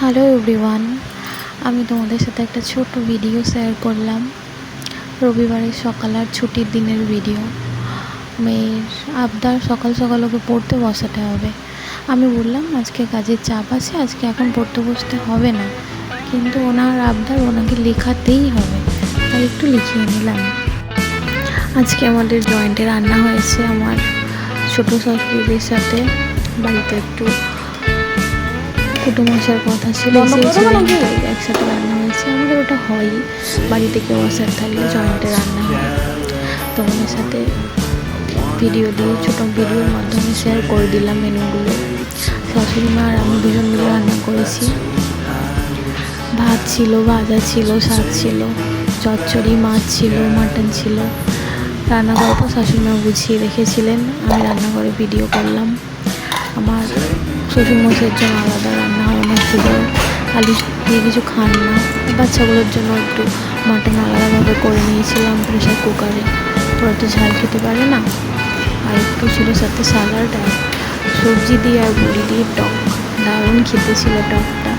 Hello everyone, আমি তোমাদের সাথে একটা ছোট্ট ভিডিও শেয়ার করলাম। রবিবারের সকাল আর ছুটির দিনের ভিডিও। মেয়ের আবদার সকাল সকাল ওকে পড়তে বসাতে হবে। আমি বললাম আজকে কাজের চাপ আছে, আজকে এখন পড়তে বসতে হবে না, কিন্তু ওনার আবদার ওনাকে লেখাতেই হবে, তাই একটু লিখিয়ে নিলাম। আজকে আমাদের জয়েন্টে রান্না হয়েছে আমার ছোটো শাশুড়িদের সাথে। বাড়িতে একটু কুটুম আসার কথা ছিল, একসাথে রান্না হয়েছে। আমাদের ওটা হয়ই, বাড়িতে কেউ আসার থাকলে জয়েন্টে রান্না হয়। তোমাদের সাথে ভিডিও দিয়ে ছোটো ভিডিওর মাধ্যমে শেয়ার করে দিলাম মেনুগুলো। শাশুড়ি মা আর আমি দুজন মিলে রান্না করেছি। ভাত ছিল, ভাজা ছিল, শাক ছিল, চচ্চড়ি, মাছ ছিল, মাটন ছিল। রান্না করার পর শাশুড়ি মা গুছিয়ে রেখেছিলেন, আমি রান্নাঘরে ভিডিও করলাম। আমার শ্বশুরমশাইয়ের জন্য আলাদা রান্না হয় না, সুগার আলু দিয়ে কিছু খান না। বাচ্চাগুলোর জন্য একটু মাটন আলাদাভাবে করে নিয়েছিলাম প্রেশার কুকারে, ওরা তো ঝাল খেতে পারে না। আর একটু ছিল সাথে স্যালাড আর সবজি দিয়ে আর বড়ি দিয়ে টক, দারুণ খেতে ছিল টকটা।